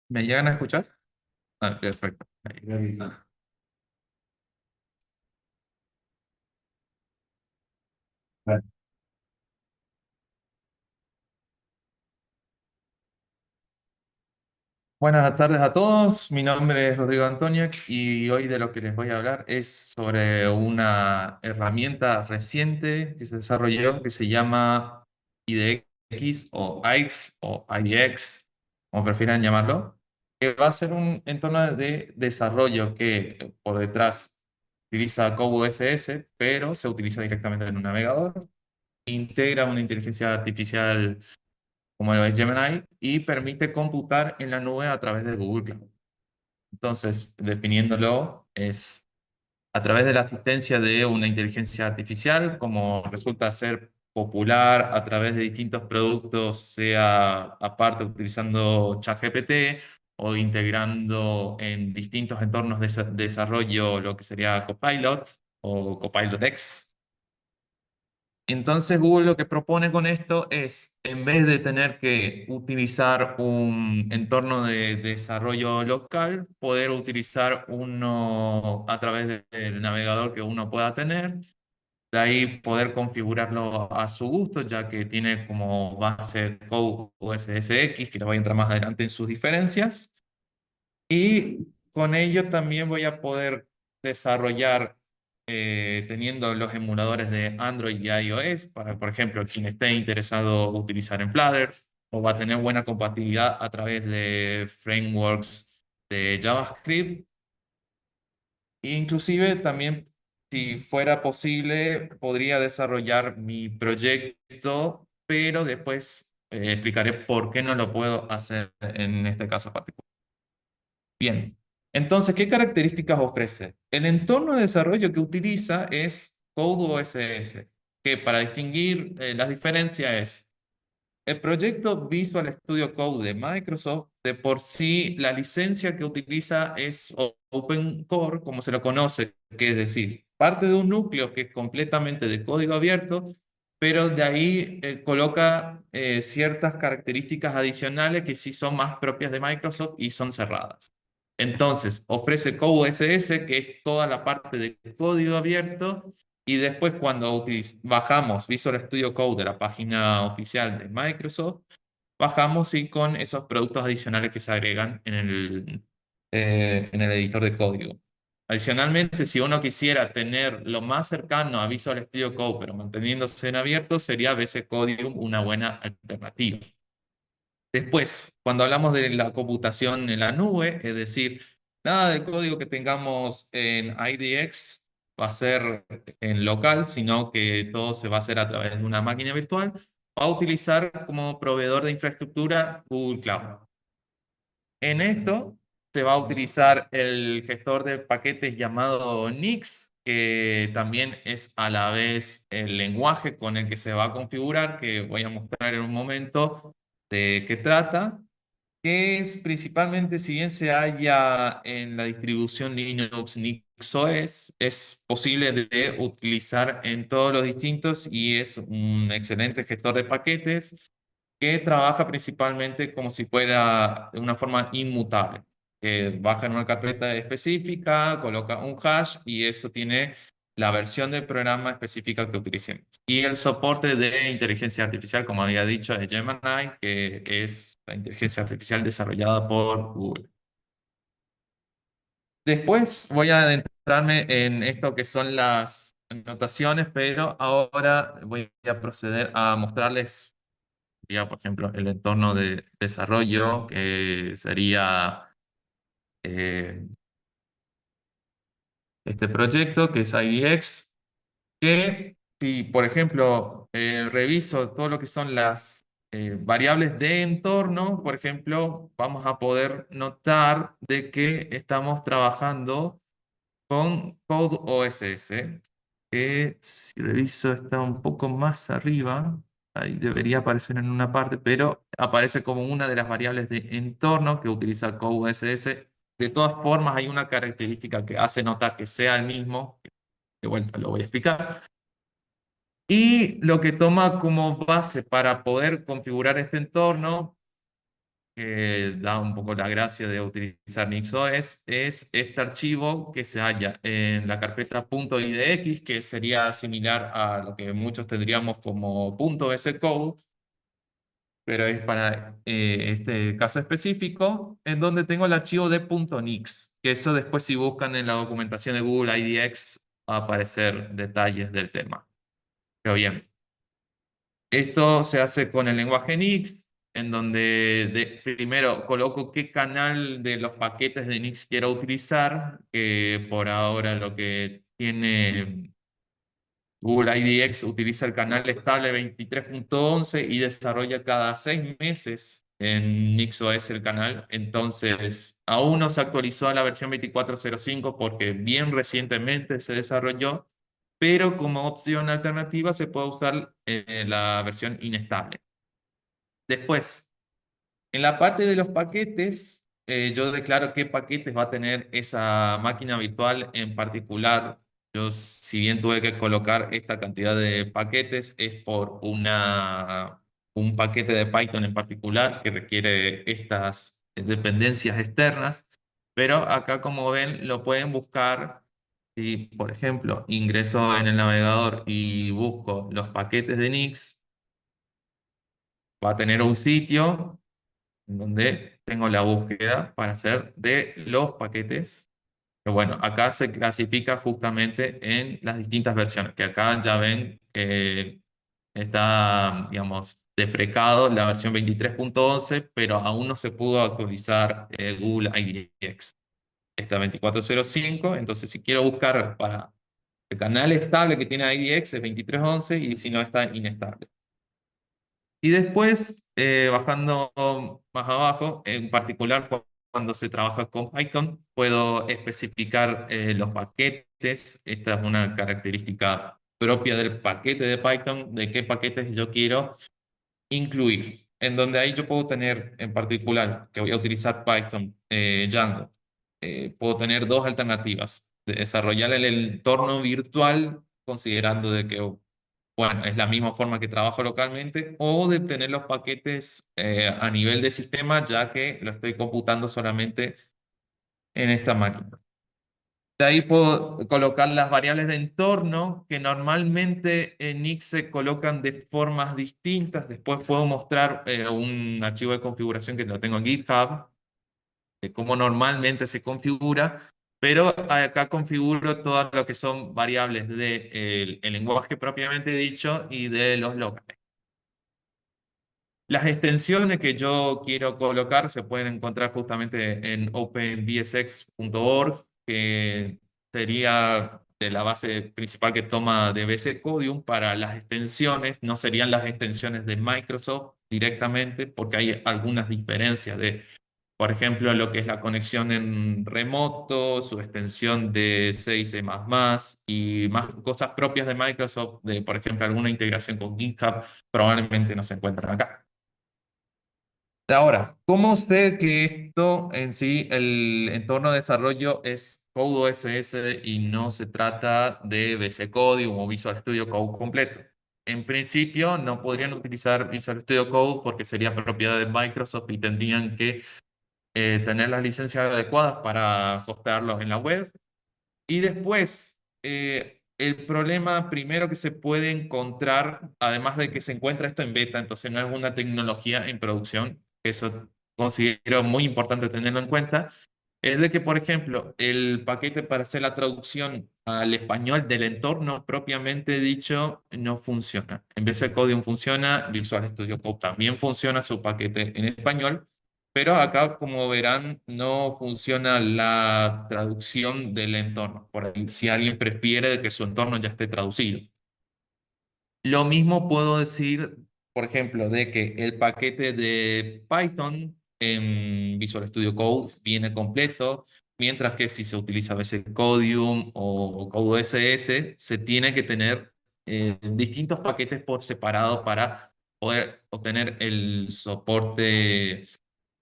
¿Me llegan a escuchar? Ah, perfecto. Ahí. Vale. Buenas tardes a todos, mi nombre es Rodrigo Antonio y hoy de lo que les voy a hablar es sobre una herramienta reciente que se desarrolló que se llama IDX o AIX o IDX, como prefieran llamarlo, que va a ser un entorno de desarrollo que por detrás utiliza CodeOSS, pero se utiliza directamente en un navegador, integra una inteligencia artificial como lo es Gemini, y permite computar en la nube a través de Google Cloud. Entonces, definiéndolo, es a través de la asistencia de una inteligencia artificial, como resulta ser popular a través de distintos productos, sea aparte utilizando ChatGPT o integrando en distintos entornos de desarrollo lo que sería Copilot o Copilot X. Entonces Google lo que propone con esto es, en vez de tener que utilizar un entorno de desarrollo local, poder utilizar uno a través del navegador que uno pueda tener, de ahí poder configurarlo a su gusto, ya que tiene como base Code OSSX, que le voy a entrar más adelante en sus diferencias. Y con ello también voy a poder desarrollar, teniendo los emuladores de Android y iOS, para, por ejemplo, quien esté interesado utilizar en Flutter, o va a tener buena compatibilidad a través de frameworks de JavaScript. Inclusive también, si fuera posible, podría desarrollar mi proyecto, pero después explicaré por qué no lo puedo hacer en este caso particular. Bien, entonces, ¿qué características ofrece? El entorno de desarrollo que utiliza es CodeOSS, que para distinguir las diferencias es el proyecto Visual Studio Code de Microsoft. De por sí, la licencia que utiliza es Open Core, como se lo conoce, que es decir, parte de un núcleo que es completamente de código abierto, pero de ahí coloca ciertas características adicionales que sí son más propias de Microsoft y son cerradas. Entonces, ofrece CodeOSS, que es toda la parte de código abierto, y después cuando bajamos Visual Studio Code de la página oficial de Microsoft, bajamos y con esos productos adicionales que se agregan en el editor de código. Adicionalmente, si uno quisiera tener lo más cercano a Visual Studio Code, pero manteniéndose en abierto, sería VS Codium una buena alternativa. Después, cuando hablamos de la computación en la nube, es decir, nada del código que tengamos en IDX va a ser en local, sino que todo se va a hacer a través de una máquina virtual, va a utilizar como proveedor de infraestructura Google Cloud. En esto se va a utilizar el gestor de paquetes llamado Nix, que también es a la vez el lenguaje con el que se va a configurar, que voy a mostrar en un momento de qué trata, que es principalmente, si bien se halla en la distribución Linux NixOS, es posible de utilizar en todos los distintos y es un excelente gestor de paquetes que trabaja principalmente como si fuera de una forma inmutable, que baja en una carpeta específica, coloca un hash y eso tiene la versión del programa específica que utilicemos. Y el soporte de inteligencia artificial, como había dicho, de Gemini, que es la inteligencia artificial desarrollada por Google. Después voy a adentrarme en esto que son las notaciones, pero ahora voy a proceder a mostrarles, ya, por ejemplo, el entorno de desarrollo, que sería eh, este proyecto, que es IDX, que si, por ejemplo, reviso todo lo que son las variables de entorno, por ejemplo, vamos a poder notar de que estamos trabajando con CodeOSS, que si reviso está un poco más arriba, ahí debería aparecer en una parte, pero aparece como una de las variables de entorno que utiliza CodeOSS. De todas formas, hay una característica que hace notar que sea el mismo, de vuelta lo voy a explicar, y lo que toma como base para poder configurar este entorno que da un poco la gracia de utilizar NixOS, es este archivo que se halla en la carpeta .idx, que sería similar a lo que muchos tendríamos como .scode, pero es para este caso específico, en donde tengo el archivo de .nix, que eso después si buscan en la documentación de Google IDX va a aparecer detalles del tema. Pero bien, esto se hace con el lenguaje Nix, en donde primero coloco qué canal de los paquetes de Nix quiero utilizar, que por ahora lo que tiene Google IDX utiliza el canal estable 23.11 y desarrolla cada 6 meses en NixOS el canal. Entonces, aún no se actualizó a la versión 24.05 porque bien recientemente se desarrolló, pero como opción alternativa se puede usar la versión inestable. Después, en la parte de los paquetes, yo declaro qué paquetes va a tener esa máquina virtual en particular. Yo, si bien tuve que colocar esta cantidad de paquetes, es por un paquete de Python en particular que requiere estas dependencias externas. Pero acá, como ven, lo pueden buscar. Si, por ejemplo, ingreso en el navegador y busco los paquetes de Nix, va a tener un sitio en donde tengo la búsqueda para hacer de los paquetes. Pero bueno, acá se clasifica justamente en las distintas versiones, que acá ya ven que está, digamos, deprecado la versión 23.11, pero aún no se pudo actualizar Google IDX. Está 24.05, entonces si quiero buscar para el canal estable que tiene IDX es 23.11 y si no está inestable. Y después, bajando más abajo, en particular cuando se trabaja con Python, puedo especificar los paquetes. Esta es una característica propia del paquete de Python, de qué paquetes yo quiero incluir. En donde ahí yo puedo tener, en particular, que voy a utilizar Python, Django, puedo tener dos alternativas. De desarrollar el entorno virtual, considerando de que bueno, es la misma forma que trabajo localmente, o de tener los paquetes a nivel de sistema, ya que lo estoy computando solamente en esta máquina. De ahí puedo colocar las variables de entorno, que normalmente en Nix se colocan de formas distintas. Después puedo mostrar un archivo de configuración que lo tengo en GitHub, de cómo normalmente se configura, pero acá configuro todo lo que son variables del el lenguaje propiamente dicho y de los locales. Las extensiones que yo quiero colocar se pueden encontrar justamente en openbsx.org, que sería de la base principal que toma de BC Codium para las extensiones. No serían las extensiones de Microsoft directamente, porque hay algunas diferencias de, por ejemplo, lo que es la conexión en remoto, su extensión de C y C++, y más cosas propias de Microsoft, de, por ejemplo, alguna integración con GitHub, probablemente no se encuentran acá. Ahora, ¿cómo sé que esto en sí, el entorno de desarrollo es Code OSS y no se trata de BC Code o Visual Studio Code completo? En principio, no podrían utilizar Visual Studio Code porque sería propiedad de Microsoft y tendrían que tener las licencias adecuadas para hostearlo en la web. Y después, el problema primero que se puede encontrar, además de que se encuentra esto en beta, entonces no es una tecnología en producción, eso considero muy importante tenerlo en cuenta, es de que, por ejemplo, el paquete para hacer la traducción al español del entorno propiamente dicho no funciona. En vez de Codium funciona, Visual Studio Code también funciona su paquete en español, pero acá, como verán, no funciona la traducción del entorno. Por ahí, si alguien prefiere que su entorno ya esté traducido. Lo mismo puedo decir, por ejemplo, de que el paquete de Python en Visual Studio Code viene completo, mientras que si se utiliza a veces Codium o Code SS, se tiene que tener distintos paquetes por separado para poder obtener el soporte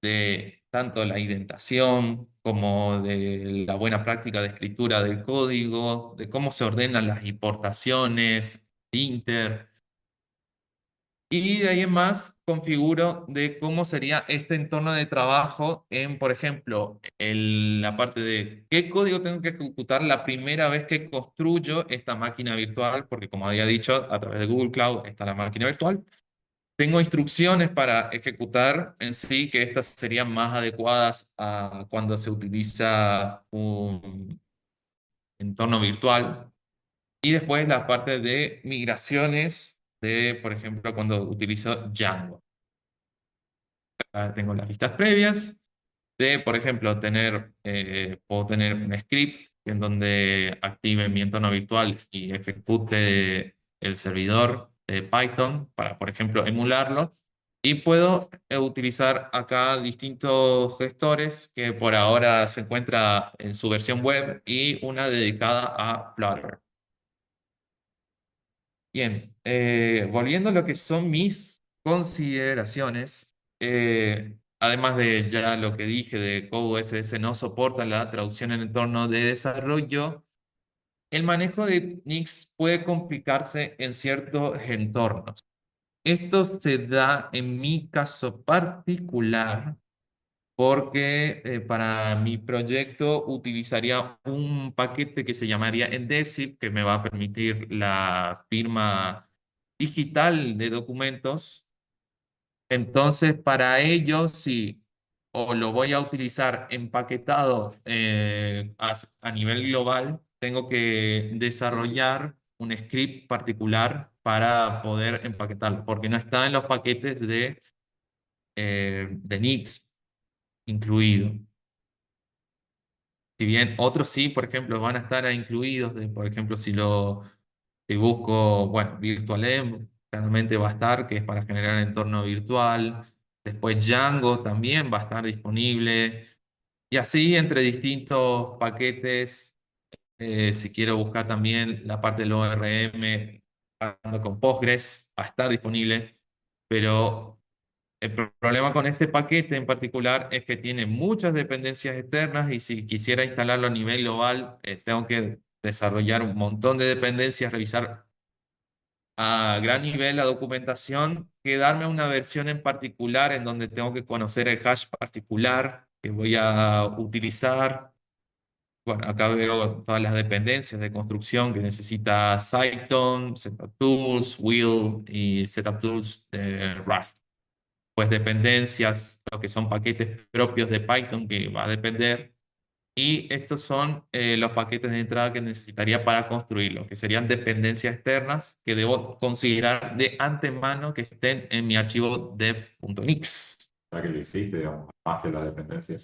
de tanto la indentación como de la buena práctica de escritura del código, de cómo se ordenan las importaciones, Inter. Y de ahí en más configuro de cómo sería este entorno de trabajo en, por ejemplo, la parte de qué código tengo que ejecutar la primera vez que construyo esta máquina virtual, porque como había dicho, a través de Google Cloud está la máquina virtual. Tengo instrucciones para ejecutar en sí, que estas serían más adecuadas a cuando se utiliza un entorno virtual. Y después la parte de migraciones de, por ejemplo, cuando utilizo Django. Tengo las vistas previas de, por ejemplo, puedo tener un script en donde active mi entorno virtual y ejecute el servidor de Python para, por ejemplo, emularlo. Y puedo utilizar acá distintos gestores que por ahora se encuentra en su versión web y una dedicada a Flutter. Bien, volviendo a lo que son mis consideraciones, además de ya lo que dije de Code CSS no soporta la traducción en entorno de desarrollo, el manejo de Nix puede complicarse en ciertos entornos. Esto se da en mi caso particular porque para mi proyecto utilizaría un paquete que se llamaría Endesive, que me va a permitir la firma digital de documentos. Entonces, para ello, sí, o lo voy a utilizar empaquetado a nivel global, tengo que desarrollar un script particular para poder empaquetarlo, porque no está en los paquetes de Nix incluido. Si bien otros sí, por ejemplo, van a estar ahí incluidos, por ejemplo, si busco, bueno, VirtualEnv, claramente va a estar, que es para generar entorno virtual. Después Django también va a estar disponible. Y así entre distintos paquetes, si quiero buscar también la parte del ORM, hablando con Postgres, va a estar disponible. Pero problema con este paquete en particular es que tiene muchas dependencias externas y si quisiera instalarlo a nivel global, tengo que desarrollar un montón de dependencias, revisar a gran nivel la documentación, quedarme una versión en particular en donde tengo que conocer el hash particular que voy a utilizar. Bueno, acá veo todas las dependencias de construcción que necesita Cython, Setup Tools, Wheel y Setup Tools de Rust, pues dependencias, lo que son paquetes propios de Python que va a depender. Y estos son los paquetes de entrada que necesitaría para construirlo, que serían dependencias externas que debo considerar de antemano que estén en mi archivo dev.nix. O sea, que lo hiciste, digamos, más que la dependencia.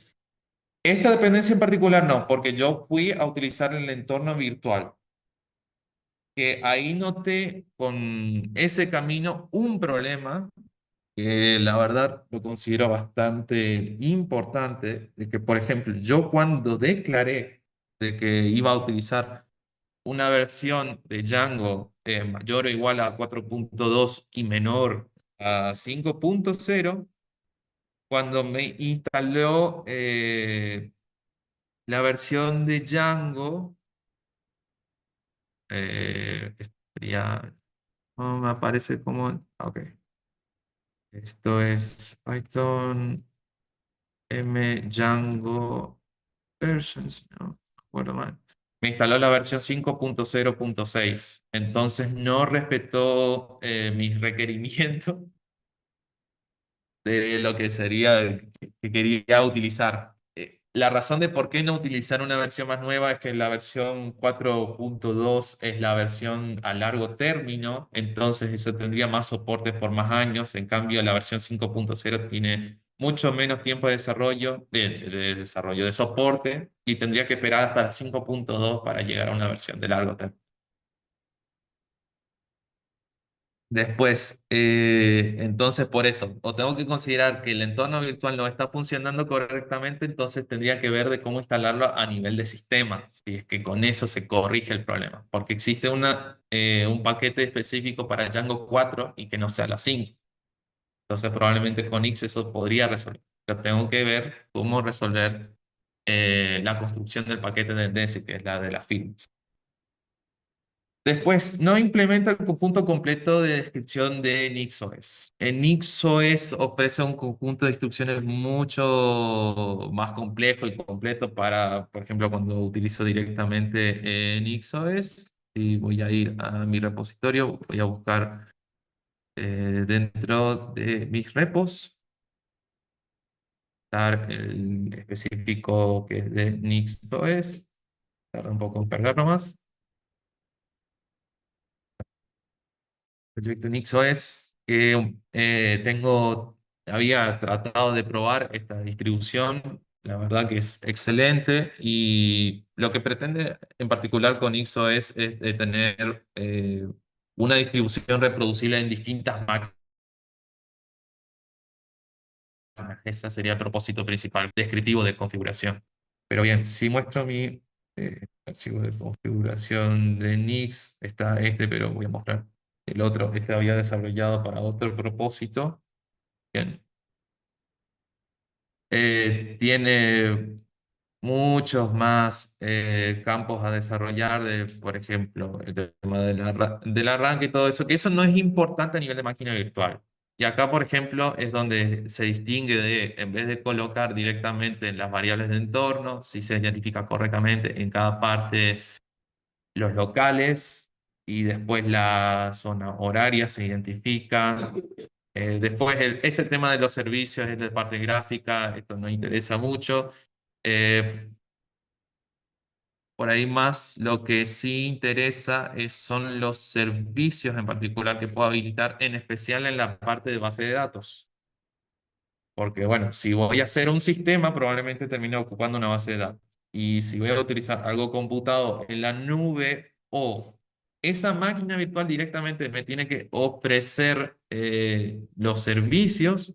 Esta dependencia en particular no, porque yo fui a utilizar el entorno virtual, que ahí noté con ese camino un problema que la verdad lo considero bastante importante, de que, por ejemplo, yo cuando declaré de que iba a utilizar una versión de Django mayor o igual a 4.2 y menor a 5.0, cuando me instaló la versión de Django, sería, no me aparece como, ok, esto es Python M Django versions, no me acuerdo mal. Me instaló la versión 5.0.6, entonces no respetó mis requerimientos de lo que sería que quería utilizar. La razón de por qué no utilizar una versión más nueva es que la versión 4.2 es la versión a largo término, entonces eso tendría más soporte por más años. En cambio, la versión 5.0 tiene mucho menos tiempo de desarrollo, de soporte, y tendría que esperar hasta la 5.2 para llegar a una versión de largo término. Después, entonces por eso, o tengo que considerar que el entorno virtual no está funcionando correctamente, entonces tendría que ver de cómo instalarlo a nivel de sistema, si es que con eso se corrige el problema, porque existe un paquete específico para Django 4 y que no sea la 5. Entonces probablemente con X eso podría resolver. Pero tengo que ver cómo resolver la construcción del paquete de Desi, que es la de las firmas. Después, no implementa el conjunto completo de descripción de NixOS. En NixOS ofrece un conjunto de instrucciones mucho más complejo y completo para, por ejemplo, cuando utilizo directamente NixOS. Y voy a ir a mi repositorio, voy a buscar dentro de mis repos, dar el específico que es de NixOS. Tarda un poco en cargar nomás. Proyecto Nixo es que había tratado de probar esta distribución, la verdad que es excelente y lo que pretende en particular con Nixo es de tener una distribución reproducible en distintas máquinas. Ese sería el propósito principal, descriptivo de configuración. Pero bien, si muestro mi archivo de configuración de Nix, está este, pero voy a mostrar el otro. Este había desarrollado para otro propósito. Bien. Tiene muchos más campos a desarrollar, por ejemplo, el tema del arranque y todo eso, que eso no es importante a nivel de máquina virtual. Y acá, por ejemplo, es donde se distingue de, en vez de colocar directamente las variables de entorno, si se identifica correctamente en cada parte los locales y después la zona horaria se identifica. Después, este tema de los servicios es de parte gráfica, esto nos interesa mucho. Eh, por ahí más lo que sí interesa son los servicios en particular que puedo habilitar, en especial en la parte de base de datos. Porque bueno, si voy a hacer un sistema, probablemente termine ocupando una base de datos. Y si voy a utilizar algo computado en la nube o esa máquina virtual directamente me tiene que ofrecer los servicios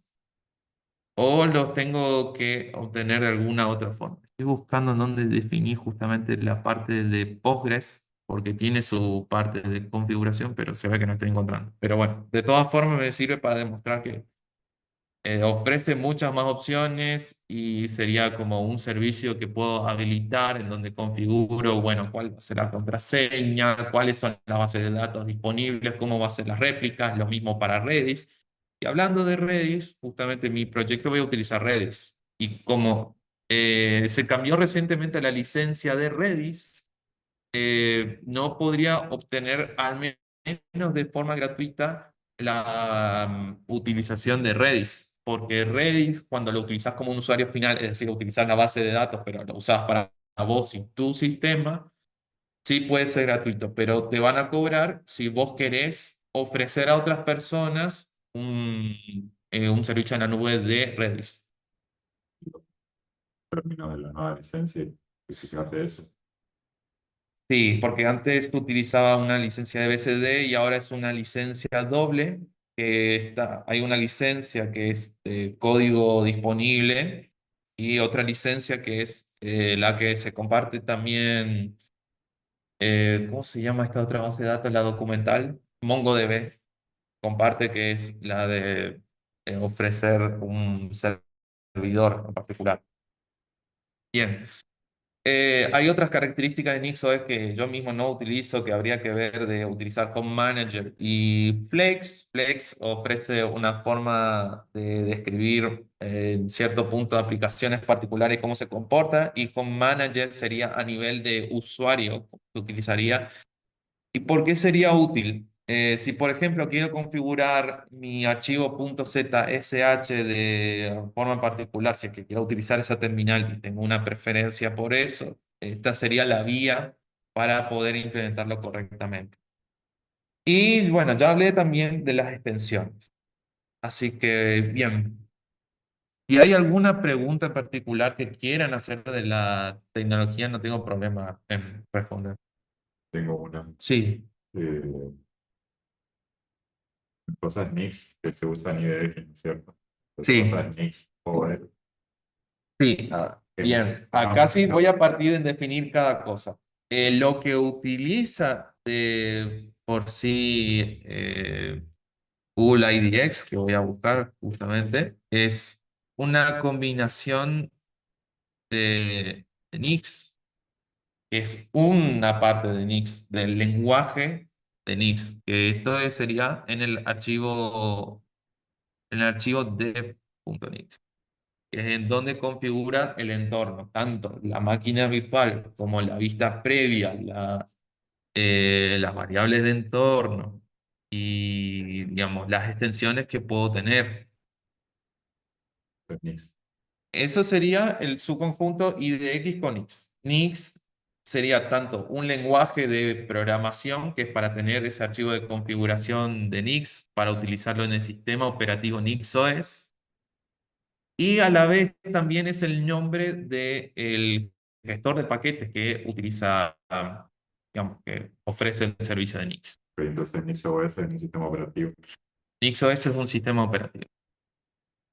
o los tengo que obtener de alguna otra forma. Estoy buscando en dónde definir justamente la parte de Postgres, porque tiene su parte de configuración, pero se ve que no estoy encontrando. Pero bueno, de todas formas me sirve para demostrar que ofrece muchas más opciones y sería como un servicio que puedo habilitar en donde configuro, bueno, cuál va a ser la contraseña, cuáles son las bases de datos disponibles, cómo va a ser las réplicas, lo mismo para Redis. Y hablando de Redis, justamente en mi proyecto voy a utilizar Redis. Y como se cambió recientemente la licencia de Redis, no podría obtener al menos de forma gratuita la utilización de Redis, porque Redis, cuando lo utilizas como un usuario final, es decir, utilizar la base de datos, pero lo usas para vos y tu sistema, sí puede ser gratuito, pero te van a cobrar si vos querés ofrecer a otras personas un servicio en la nube de Redis. Término de la nueva licencia, y fíjate eso. Sí, porque antes tú utilizaba una licencia de BCD y ahora es una licencia doble. Hay una licencia que es código disponible y otra licencia que es la que se comparte también. ¿Cómo se llama esta otra base de datos? La documental. MongoDB comparte que es la de ofrecer un servidor en particular. Bien. Hay otras características de NixOS que yo mismo no utilizo, que habría que ver de utilizar Home Manager y Flex. Flex ofrece una forma de describir en cierto punto de aplicaciones particulares cómo se comporta y Home Manager sería a nivel de usuario que utilizaría. ¿Y por qué sería útil? Si, por ejemplo, quiero configurar mi archivo .zsh de forma particular, si es que quiero utilizar esa terminal y tengo una preferencia por eso, esta sería la vía para poder implementarlo correctamente. Y bueno, ya hablé también de las extensiones. Así que, bien. Si hay alguna pregunta en particular que quieran hacer de la tecnología, no tengo problema en responder. Tengo una. Sí, eh, Cosas NICS que se usan y de ¿no es cierto? Pues sí. cosas NICS poder Sí, que bien. Acá vamos, sí voy no, a partir en definir cada cosa. Lo que utiliza por sí Google IDX, que voy a buscar justamente, es una combinación de NICs que es una parte de Nix, del lenguaje de Nix, que sería en el archivo dev.nix, que es en donde configura el entorno, tanto la máquina virtual como la vista previa, las variables de entorno y, digamos, las extensiones que puedo tener. de Nix. Eso sería el subconjunto IDX con Nix. Nix sería tanto un lenguaje de programación, que es para tener ese archivo de configuración de Nix, para utilizarlo en el sistema operativo NixOS, y a la vez también es el nombre del gestor de paquetes que utiliza, digamos, que ofrece el servicio de Nix. Pero entonces NixOS es un sistema operativo. NixOS es un sistema operativo.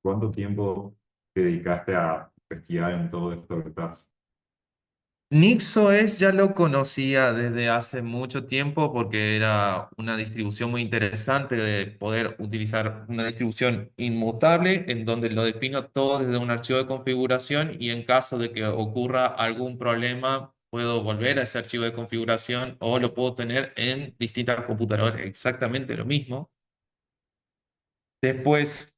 ¿Cuánto tiempo te dedicaste a investigar en todo esto que estás? NixOS ya lo conocía desde hace mucho tiempo porque era una distribución muy interesante de poder utilizar una distribución inmutable en donde lo defino todo desde un archivo de configuración, y en caso de que ocurra algún problema puedo volver a ese archivo de configuración o lo puedo tener en distintas computadoras exactamente lo mismo. Después,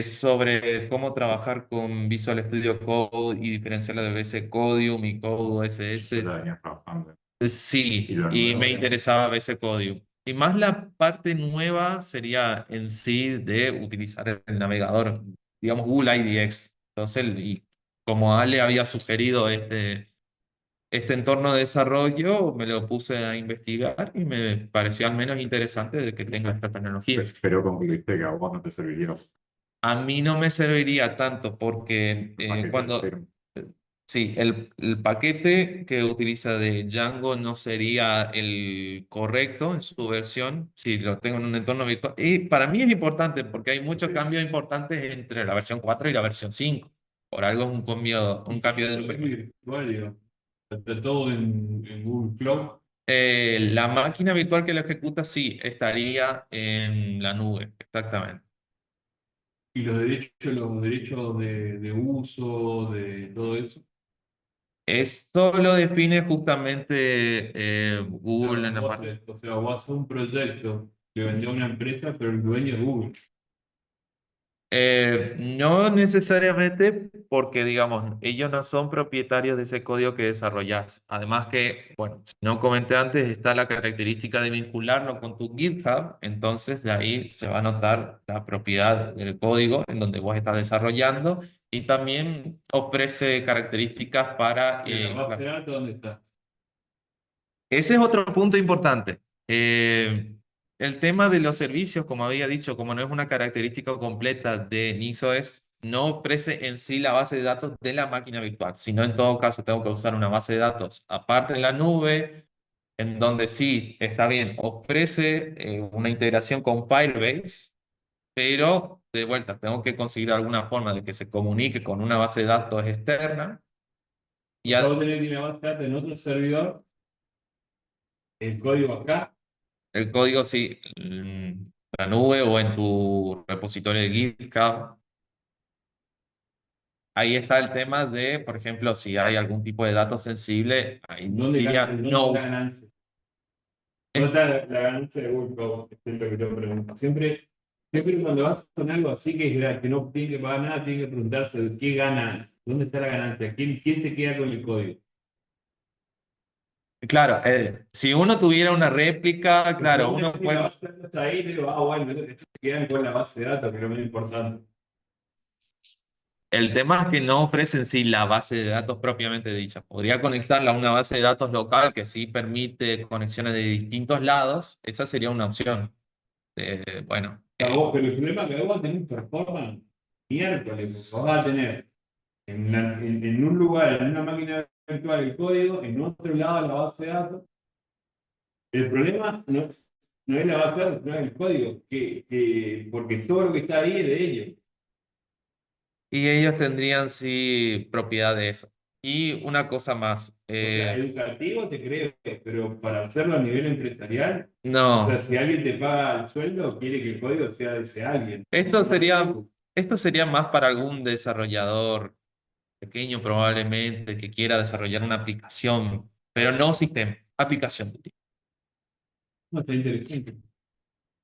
sobre cómo trabajar con Visual Studio Code y diferenciarlo de VS Codium y Code Yo OSS. ya venía trabajando y Sí, lo y me nuevo, interesaba VS Codium. Y más la parte nueva sería en sí de utilizar el navegador, digamos Google IDX. Entonces, y como Ale había sugerido este entorno de desarrollo, me lo puse a investigar y me pareció al menos interesante de que tenga esta tecnología. pero concluiste que a vos no te serviría A mí no me serviría tanto porque el paquete cuando, entero. sí, el paquete que utiliza de Django no sería el correcto en su versión si lo tengo en un entorno virtual. Y para mí es importante porque hay muchos Sí. cambios importantes entre la versión 4 y la versión 5. Por algo es un cambio de número. Virtual, digamos. Está todo en Google Cloud. La máquina virtual que lo ejecuta, sí, estaría en la nube, exactamente. Y los derechos de uso, de todo eso. Esto lo define justamente O sea, Google en la parte. vos haces un proyecto que vendió una empresa, pero el dueño es Google. No necesariamente porque, digamos, ellos no son propietarios de ese código que desarrollas. Además que, bueno, si no comenté antes, está la característica de vincularlo con tu GitHub, entonces de ahí se va a notar la propiedad del código en donde vos estás desarrollando, y también ofrece características para... ¿Y en la base de datos dónde está? ese es otro punto importante. El tema de los servicios, como había dicho, como no es una característica completa de NixOS, no ofrece en sí la base de datos de la máquina virtual, sino en todo caso tengo que usar una base de datos aparte en la nube, en donde sí, está bien, ofrece una integración con Firebase, pero de vuelta, tengo que conseguir alguna forma de que se comunique con una base de datos externa. O Y sea, vos tenés que ir a base de datos en otro servidor, el código acá. el código sí, en la nube o en tu repositorio de GitHub. Ahí está el tema de, por ejemplo, si hay algún tipo de dato sensible, ahí diría ¿Dónde está la no. ganancia? ¿Dónde Es- está la ganancia de Google Cloud? Es lo que te pregunto. Siempre cuando vas con algo así que es gratis, que no tiene que pagar nada, tiene que preguntarse qué gana, dónde está la ganancia, quién se queda con el código. claro, si uno tuviera una réplica, Porque claro, aún uno así la puede. base de datos está ahí, digo, bueno, esto se quedan con la base de datos, que es lo más importante. El tema es que no ofrece en sí la base de datos propiamente dicha. Podría conectarla a una base de datos local que sí permite conexiones de distintos lados. Esa sería una opción. Bueno, Pero el problema es que vos vas a tener performance miércoles, porque vas a tener en un lugar, en una máquina virtual el código, en otro lado la base de datos. El problema no es la base de datos, no es el código, porque todo lo que está ahí es de ellos. y ellos tendrían sí propiedad de eso. Y una cosa más, O sea, educativo te creo, pero para hacerlo a nivel empresarial, o sea, no, si alguien te paga el sueldo, quiere que el código sea de ese alguien. esto sería, esto sería más para algún desarrollador pequeño probablemente que quiera desarrollar una aplicación, pero no sistema, aplicación. No, está interesante.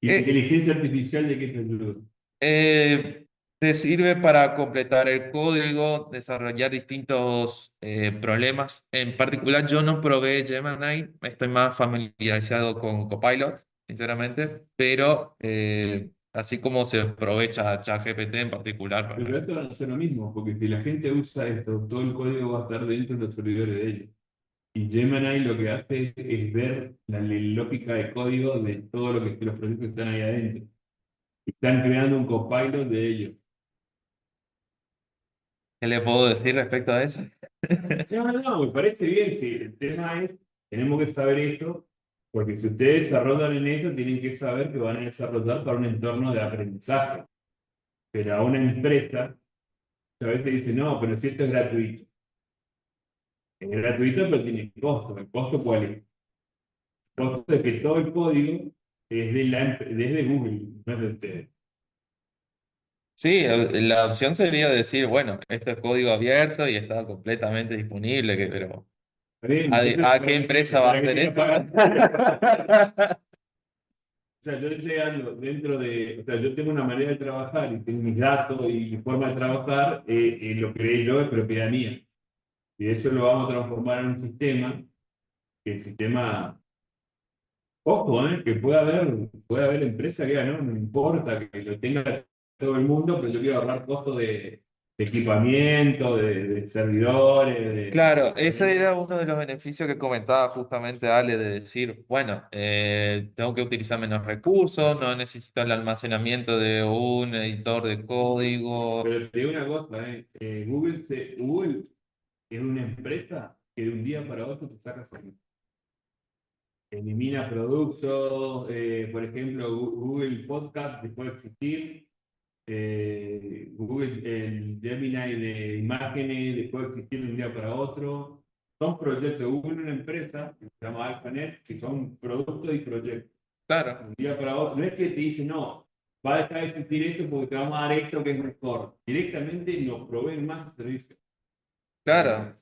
Eh, ¿Inteligencia artificial de qué te ayuda? Eh, Te sirve para completar el código, desarrollar distintos problemas. En particular, yo no probé Gemini, estoy más familiarizado con Copilot, sinceramente, pero así como se aprovecha ChatGPT en particular Pero para... esto van a hacer lo mismo, porque si la gente usa esto, todo el código va a estar dentro de los servidores de ellos. Y Gemini lo que hace es ver la lógica de código de todo lo que los proyectos que están ahí adentro. Están creando un copilot de ellos. ¿Qué le puedo decir respecto a eso? No, no, no, me parece bien. Sí, el tema es, tenemos que saber esto, porque si ustedes desarrollan en esto, tienen que saber que van a desarrollar para un entorno de aprendizaje. Pero a una empresa, a veces dice, no, pero si esto es gratuito. Es gratuito, pero tiene costo. ¿El costo cuál es? El costo es que todo el código es de Google, no es de ustedes. Sí, la opción sería decir, bueno, esto es código abierto y está completamente disponible, pero ¿Está bien? ¿a, Entonces, a qué empresa va a ¿para qué hacer tiene que eso? pagar? O sea, yo estoy dando dentro de, o sea, yo tengo una manera de trabajar y tengo mis datos y mi forma de trabajar, lo creé yo, es propiedad mía. Y eso lo vamos a transformar en un sistema, que el sistema, ojo, que puede haber empresas que digan, no, no importa que lo tenga todo el mundo, pero yo quiero ahorrar costos de equipamiento, de servidores, Claro, ese era uno de los beneficios que comentaba justamente Ale, de decir, bueno, tengo que utilizar menos recursos, no necesito el almacenamiento de un editor de código. Pero te digo una cosa, Google es una empresa que de un día para otro te saca servicio. Elimina productos, por ejemplo, Google Podcast dejó de existir, Google, el Gemini de imágenes dejó de existir de un día para otro. Son proyectos, Google es una empresa que se llama AlphaNet, que son productos y proyectos. De Claro, un día para otro, no es que te dice, no, va a dejar de existir esto porque te vamos a dar esto que es mejor. Directamente nos proveen más servicios. claro.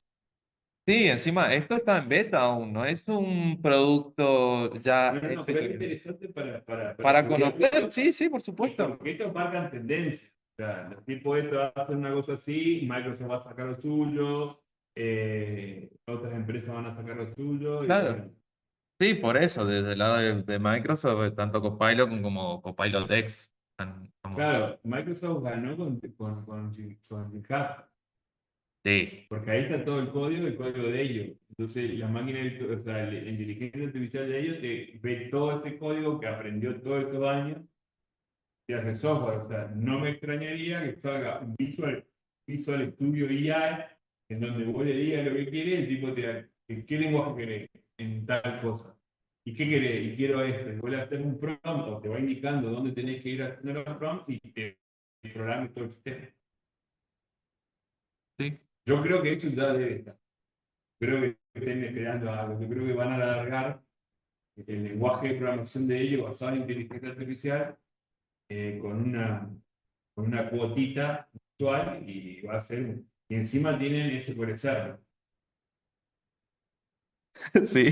Sí, encima, esto está en beta aún, no es un producto ya No, no, no, hecho y pero es terminado. interesante para Para estudiar conocer, esto, sí, sí, por y supuesto. porque estos marcan tendencia. O sea, los tipos estos hacen una cosa así, Microsoft va a sacar lo suyo, otras empresas van a sacar lo suyo, y Claro. bueno, Sí, por eso, desde el lado de Microsoft, tanto Copilot como Copilot X. claro, Microsoft ganó con GitHub, Sí, porque ahí está todo el código de ellos. Entonces, la máquina, o sea, la inteligencia artificial de ellos te ve todo ese código que aprendió todos estos años y hace software. O sea, no me extrañaría que salga un Visual Studio AI, en donde vos le digas lo que quieres, el tipo te da, ¿qué lenguaje querés? En tal cosa. ¿Y qué querés? Y quiero esto. Y vos le haces un prompt, o te va indicando dónde tenés que ir haciendo los prompts y te programa todo el sistema. sí. Yo creo que eso ya debe estar. Creo que estén esperando algo. Yo creo que van a alargar el lenguaje de programación de ellos basado en inteligencia artificial con una cuotita mensual y va a ser. Y encima tienen SQL Server. Sí.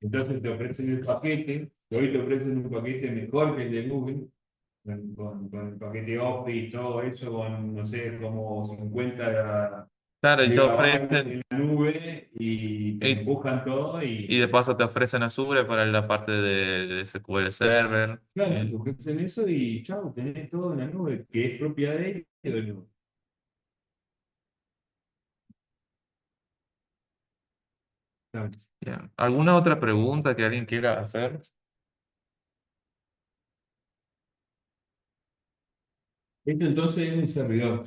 Entonces te ofrecen el paquete, que hoy te ofrecen un paquete mejor que el de Google, con el paquete Office, todo eso, con no sé, como 50 Claro, y te gigabytes ofrecen, en la nube y te y, empujan todo y y de paso te ofrecen Azure para la parte de SQL Server. claro, te ofrecen eso y chao, tenés todo en la nube, que es propiedad de ellos. Bien. ¿Alguna otra pregunta que alguien quiera hacer? Esto entonces es un servidor.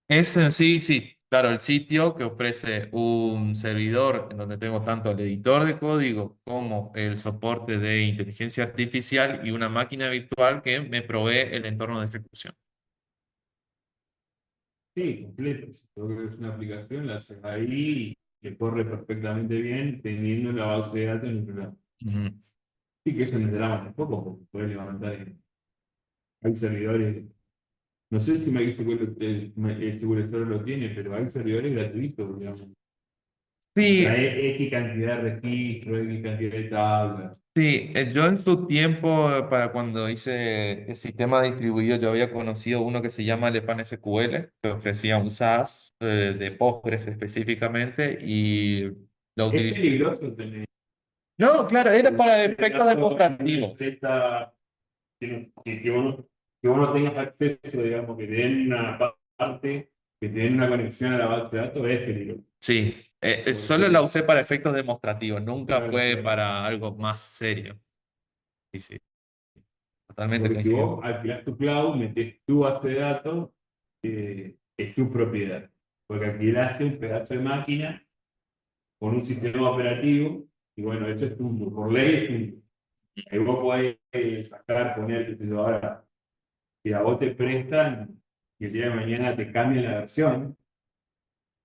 Es en sí, sí, claro, el sitio que ofrece un servidor en donde tengo tanto el editor de código como el soporte de inteligencia artificial y una máquina virtual que me provee el entorno de ejecución. Sí, completo. Si tú es una aplicación, la haces ahí y que corre perfectamente bien teniendo la base de datos en el programa. Ujú. Sí, que eso no es drama tampoco, porque puedes levantar. Hay servidores. No sé si MySQL el SQL Server lo tiene, pero hay servidores gratuitos, digamos. Sí, Trae X cantidad de registros, X cantidad de tablas. sí, yo en su tiempo, para cuando hice el sistema distribuido, yo había conocido uno que se llama Lephan SQL, que ofrecía un SaaS de Postgres específicamente, y lo Es utilicé. peligroso tener No, claro, era para este efectos dato en una demostrativos. empresa que vos no tengas acceso, digamos, que te den una parte, que te den una conexión a la base de datos, es peligroso. Sí, solo la Porque, usé para efectos demostrativos, nunca claro, fue claro. para algo más serio. Sí, sí, totalmente Porque si coincido. vos alquilás tu cloud, metés tu base de datos, es tu propiedad. Porque alquilaste un pedazo de máquina con un sistema operativo, y bueno, eso es tuyo. Por ley es tuyo. Ahí vos podés sacar, poner, qué sé yo, ahora, si a vos te prestan y el día de mañana te cambian la versión,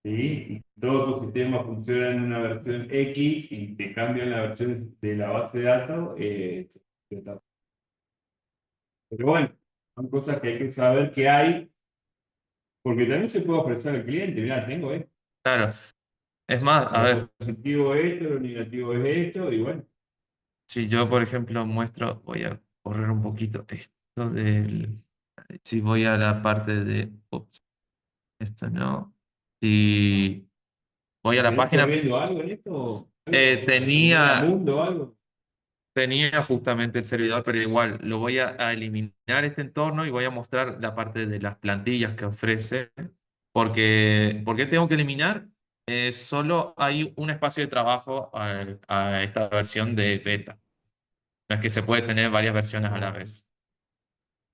¿sí? Y todo tu sistema funciona en una versión X y te cambian la versión de la base de datos, pero bueno, son cosas que hay que saber que hay, porque también se puede ofrecer al cliente, mira, tengo esto, Claro, es más, a lo ver, positivo es esto, lo negativo es esto, y bueno, si yo, por ejemplo, muestro, voy a correr un poquito esto del, si voy a la parte de, ups, esto no, si voy a ¿y la tenés página, corriendo algo en esto? tenía, ¿Mundo o algo? tenía justamente el servidor, pero igual lo voy a eliminar este entorno y voy a mostrar la parte de las plantillas que ofrece. Porque, ¿por qué tengo que eliminar? Solo hay un espacio de trabajo a esta versión de beta. No es que se puede tener varias versiones a la vez.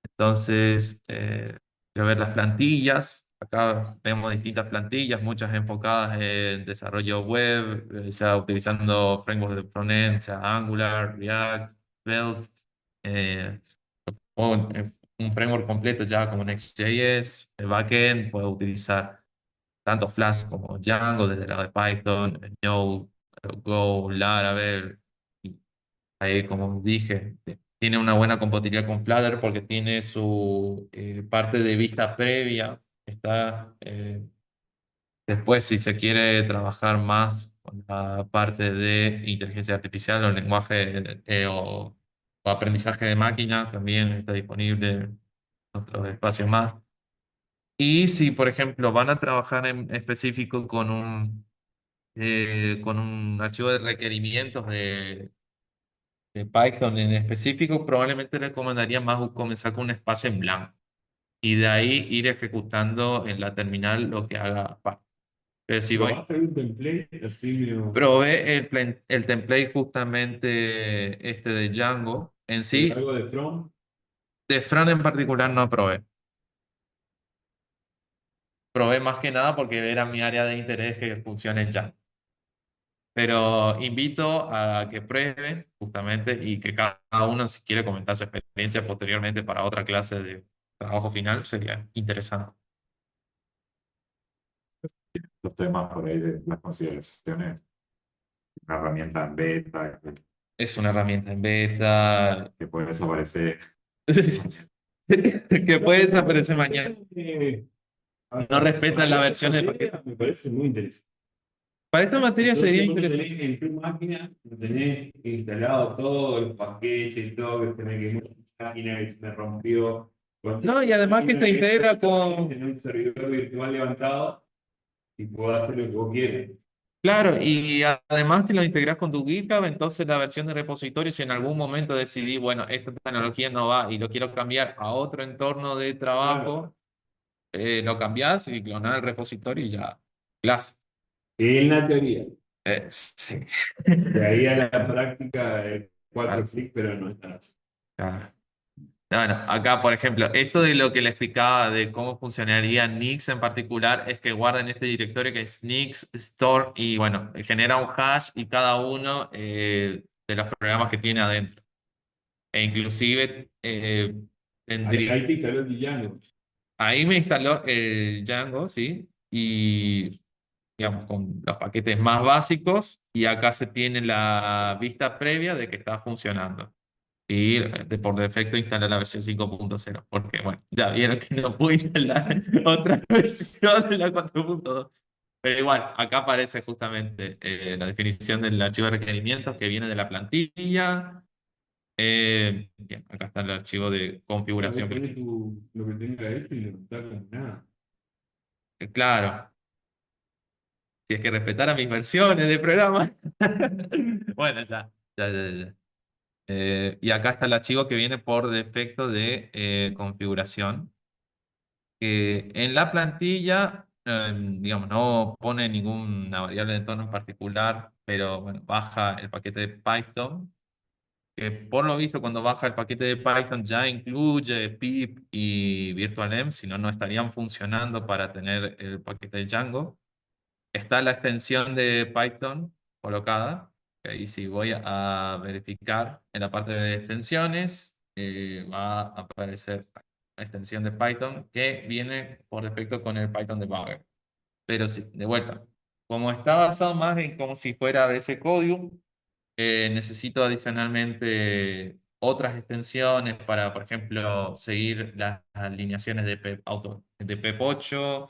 Entonces, quiero ver las plantillas. Acá vemos distintas plantillas, muchas enfocadas en desarrollo web, sea utilizando frameworks de frontend, sea Angular, React, Svelte, eh, o un framework completo ya como Next.js. El backend puedo utilizar tanto Flask como Django desde el lado de Python, Node, Go, Laravel. Ahí, como dije, tiene una buena compatibilidad con Flutter porque tiene su parte de vista previa. Está, después, si se quiere trabajar más con la parte de inteligencia artificial o lenguaje o aprendizaje de máquina, también está disponible en otros espacios más. Y si, por ejemplo, van a trabajar en específico con un archivo de requerimientos de Python en específico, probablemente recomendaría más comenzar con un espacio en blanco y de ahí ir ejecutando en la terminal lo que haga Python. Pero si voy, ¿Probaste algún template así medio, probé el template justamente este de Django en sí, algo de front? de Fran en particular no probé. Probé más que nada porque era mi área de interés que funcione en Django. Pero invito a que prueben justamente y que cada uno, si quiere comentar su experiencia posteriormente para otra clase de trabajo final, sería interesante. Los temas por ahí de las consideraciones, una herramienta en beta Es una herramienta en beta que puede desaparecer. que puede desaparecer mañana. Eh, No respetan Para la esta versión de paquete. materia me parece muy interesante. Para esta materia sería Entonces vos lo interesante. tenés en tu máquina, lo tenés instalado todos los paquetes y todo, que se me quemó la máquina, que se me rompió. Con No, y además que máquina se que integra en con, un servidor virtual levantado y puedo hacer lo que vos quieras. claro, y además que lo integras con tu GitHub, entonces la versión de repositorio, si en algún momento decidí, bueno, esta tecnología no va y lo quiero cambiar a otro entorno de Claro. trabajo, lo cambias y clonar el repositorio y ya. Claro. En la teoría. Sí. De ahí a la práctica, cuatro Claro, clics, pero no está así. claro. Bueno, acá, por ejemplo, esto de lo que le explicaba de cómo funcionaría Nix en particular es que guarda en este directorio que es Nix Store y bueno, genera un hash y cada uno de los programas que tiene adentro. E inclusive tendría, Ahí te instaló el Django. ahí me instaló el Django, sí, y digamos con los paquetes más básicos y acá se tiene la vista previa de que está funcionando. Y por defecto instala la versión 5.0, porque bueno, ya vieron que no pude instalar otra versión de la 4.2. Pero igual, acá aparece justamente la definición del archivo de requerimientos que viene de la plantilla. Bien, acá está el archivo de Claro, vos configuración. tenés lo que tenga hecho y lo está como nada. Claro, si es que respetara mis versiones de programa. Bueno, ya. Y acá está el archivo que viene por defecto de configuración. Que en la plantilla, digamos, no pone ninguna variable de entorno en particular, pero bueno, baja el paquete de Python, que por lo visto cuando baja el paquete de Python ya incluye pip y virtualenv, si no, no estarían funcionando para tener el paquete de Django. Está la extensión de Python colocada. Y si voy a verificar en la parte de extensiones, va a aparecer la extensión de Python que viene por defecto con el Python debugger. Pero sí, de vuelta, como está basado más en como si fuera ese código, necesito adicionalmente otras extensiones para, por ejemplo, seguir las alineaciones de de PEP 8,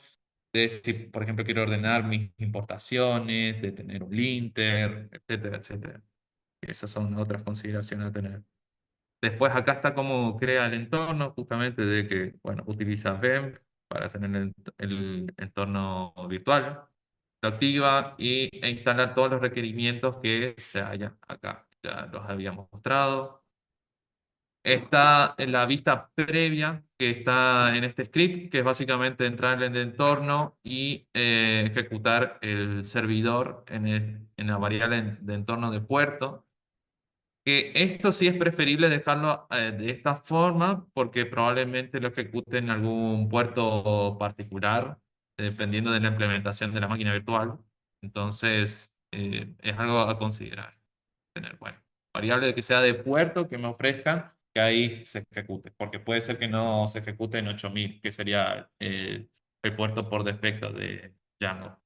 de si, por ejemplo, quiero ordenar mis importaciones, de tener un linter, etcétera, etcétera. Esas son otras consideraciones a tener. Después acá está cómo crea el entorno, justamente de que, bueno, utiliza BEM para tener el entorno virtual. Lo activa e instala todos los requerimientos que se hayan acá. Ya los habíamos mostrado. Está en la vista previa que está en este script, que es básicamente entrar en el entorno y ejecutar el servidor en la variable de entorno de puerto. Que esto sí es preferible dejarlo de esta forma porque probablemente lo ejecute en algún puerto particular, dependiendo de la implementación de la máquina virtual. Entonces, es algo a considerar. Tener, bueno, variable de que sea de puerto que me ofrezcan, que ahí se ejecute, porque puede ser que no se ejecute en 8000 que sería el puerto por defecto de Django.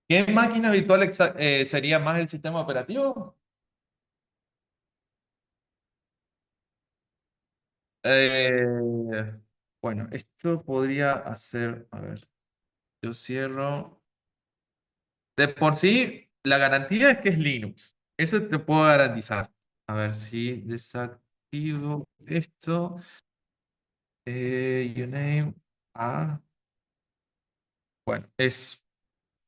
¿Qué máquina virtual sería más el sistema operativo? Eh, bueno, esto podría hacer, a ver, yo cierro. De por sí, la garantía es que es Linux. Eso te puedo garantizar. A ver si desactivo esto. Uname. Ah, bueno, es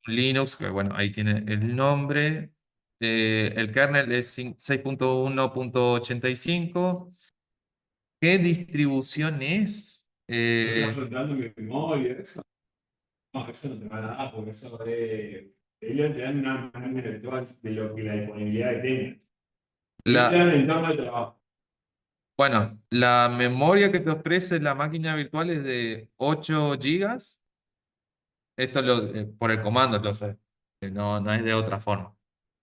Linux, que bueno, ahí tiene el nombre. El kernel es 6.1.85. ¿Qué distribución es? Estás rotando mi memoria, eso. No, eso no te va a dar, porque eso es. Ellos te dan una máquina virtual de lo que la disponibilidad que tengas. Ellos te dan La, el entorno de trabajo. bueno, la memoria que te ofrece la máquina virtual es de 8 gigas. Esto por el comando lo sé, que no es de otra forma.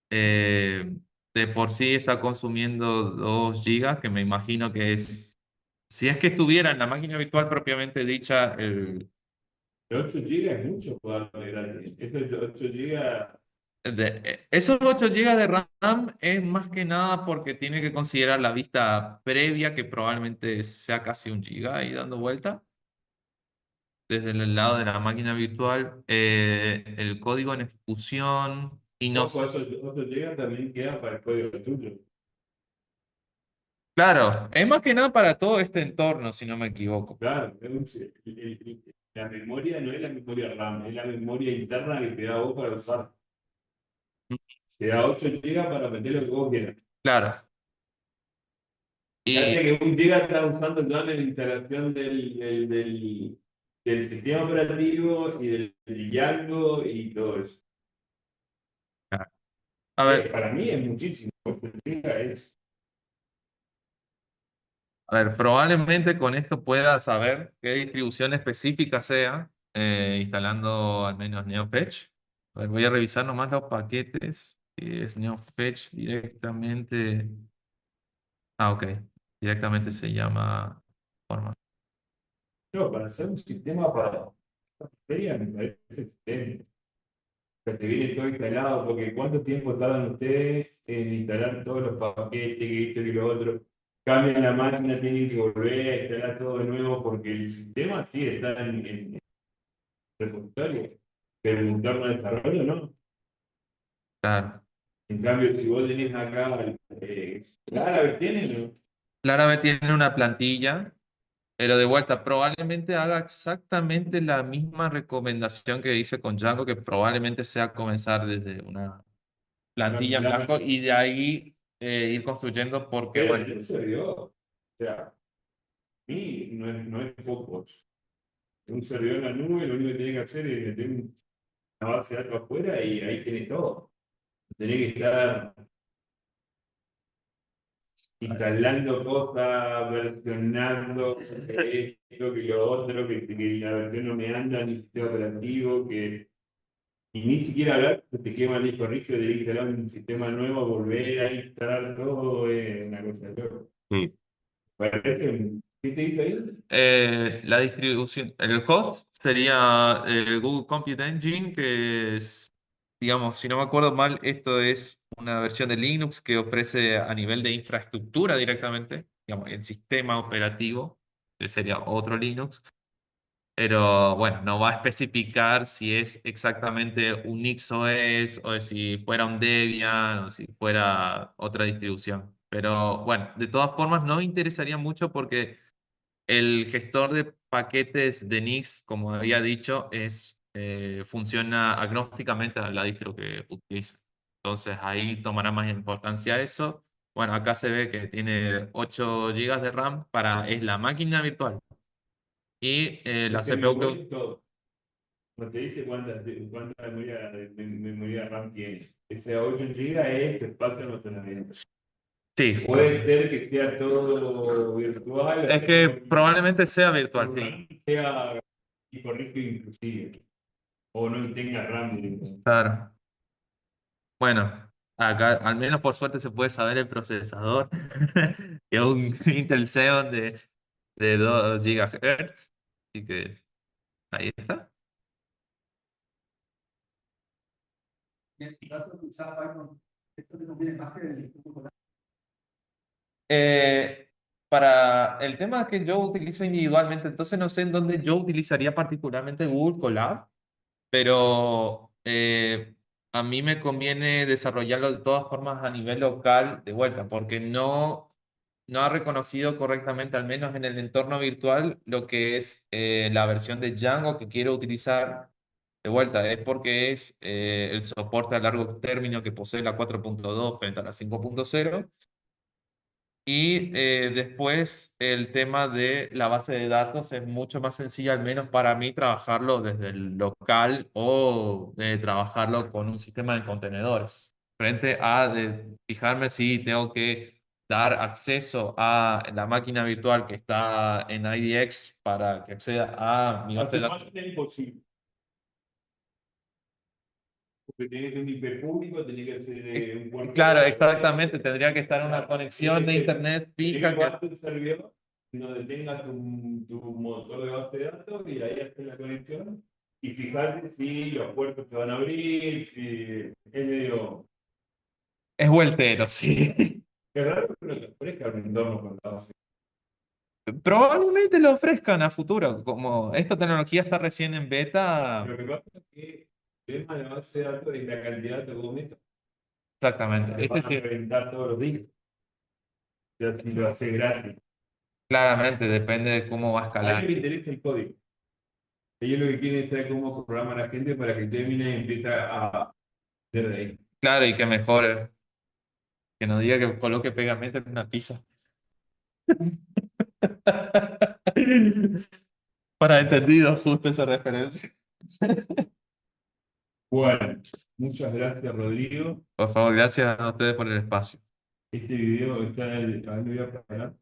Eh, de por sí está consumiendo 2 gigas, que me imagino que es, si es que estuviera en la máquina virtual propiamente dicha, De 8 GB es mucho para darle gratis. Esos 8 GB. esos 8 gigas de RAM es más que nada porque tiene que considerar la vista previa, que probablemente sea casi 1 giga ahí dando vuelta. Desde el lado de la máquina virtual, el código en ejecución y Ojo, nos... esos 8 GB también queda para el código tuyo. Claro, es más que nada para todo este entorno, si no me equivoco. Claro, la memoria no es la memoria RAM, es la memoria interna que te da vos para usar. Te da 8 GB para meter lo que vos quieras. Claro. Fíjate Y que 1 GB está usando toda la instalación del sistema operativo y del Django y todo eso. a ver, Para mí es muchísimo. 8 GB es. probablemente con esto pueda saber qué distribución específica sea, instalando al menos NeoFetch. A ver, voy a revisar nomás los paquetes. Si es NeoFetch directamente. Ah, ok. Directamente se llama forma. No, para hacer un sistema para feria me parece excelente. Que te viene todo instalado, porque ¿cuánto tiempo tardan ustedes en instalar todos los paquetes, que esto y lo otro? cambian la máquina, tienen que volver a instalar todo de nuevo porque el sistema sí está en repositorio, pero en entorno de desarrollo no. Claro. En cambio, si vos tenés acá, Laravel tiene, ¿no? Laravel tiene una plantilla, pero de vuelta, probablemente haga exactamente la misma recomendación que hice con Django, que probablemente sea comenzar desde una Una plantilla en plana, blanco y de ahí ir construyendo, porque pero bueno, en un servidor. O sea, a mí no es poco. Un servidor en la nube, lo único que tiene que hacer es meter una base de datos afuera y ahí tenés todo. Tenés que estar instalando cosas, versionando esto, que lo otro, que la versión no me anda, ni sistema operativo, y ni siquiera hablar, que te quema el disco rígido, de instalar un sistema nuevo, volver a instalar todo, es una cosa loca. sí. ¿Qué te dice ahí? La distribución, el host sería el Google Compute Engine, que es, digamos, si no me acuerdo mal, esto es una versión de Linux que ofrece a nivel de infraestructura directamente, digamos, el sistema operativo, que sería otro Linux. Pero bueno, no va a especificar si es exactamente un NixOS o si fuera un Debian o si fuera otra distribución. Pero bueno, de todas formas, no me interesaría mucho porque el gestor de paquetes de Nix, como había dicho, funciona agnósticamente a la distro que utiliza. Entonces ahí tomará más importancia eso. Bueno, acá se ve que tiene 8 gigas de RAM es la máquina virtual. Y la Este CPU memoria que... es todo. No te dice cuánta memoria RAM tiene. Ese 8 GB es tu espacio de almacenamiento. Sí, Puede ser que sea todo virtual, o es sea, que probablemente sea virtual, tu sí. RAM sea tipo rígido inclusive, o no tenga RAM. Claro. Bueno, acá al menos por suerte se puede saber el procesador, que es un Intel Xeon de 2 GHz. Así que ahí está. Eh, para el tema que yo utilizo individualmente, entonces no sé en dónde yo utilizaría particularmente Google Colab, pero a mí me conviene desarrollarlo de todas formas a nivel local de vuelta, porque no ha reconocido correctamente, al menos en el entorno virtual, lo que es la versión de Django que quiero utilizar de vuelta. Es porque es el soporte a largo término que posee la 4.2 frente a la 5.0. Y después el tema de la base de datos es mucho más sencillo, al menos para mí, trabajarlo desde el local o trabajarlo con un sistema de contenedores. Frente a fijarme si tengo que dar acceso a la máquina virtual que está en IDX para que acceda a mi base de datos. Es imposible. Porque tenés un IP público, tenés que hacer un puerto. Claro, exactamente. Tendría que estar en una conexión de internet fija. Tenés que hacer un servidor donde tengas tu motor de base de datos y ahí hacer la conexión y fijarte si los puertos se van a abrir, si es medio. Es vueltero, sí. Es raro que no te ofrezca un entorno con la base. Probablemente lo ofrezcan a futuro, como esta tecnología está recién en beta. Lo que pasa es que el tema de la base de datos es la cantidad de documentos Exactamente. que Este van a sí, reventar todos los días. O sea, si lo haces gratis. claramente depende de cómo va a A ellos escalar. les interesa el código. Ellos lo que quieren es saber cómo programa la gente para que termine y empiece a hacer de ahí. Claro, y que mejore, que no diga que coloque pegamento en una pizza. Para entendido, justo esa referencia. Bueno, muchas gracias, Rodrigo. Por favor, gracias a ustedes por el espacio. Este video está, a ver, lo voy a parar.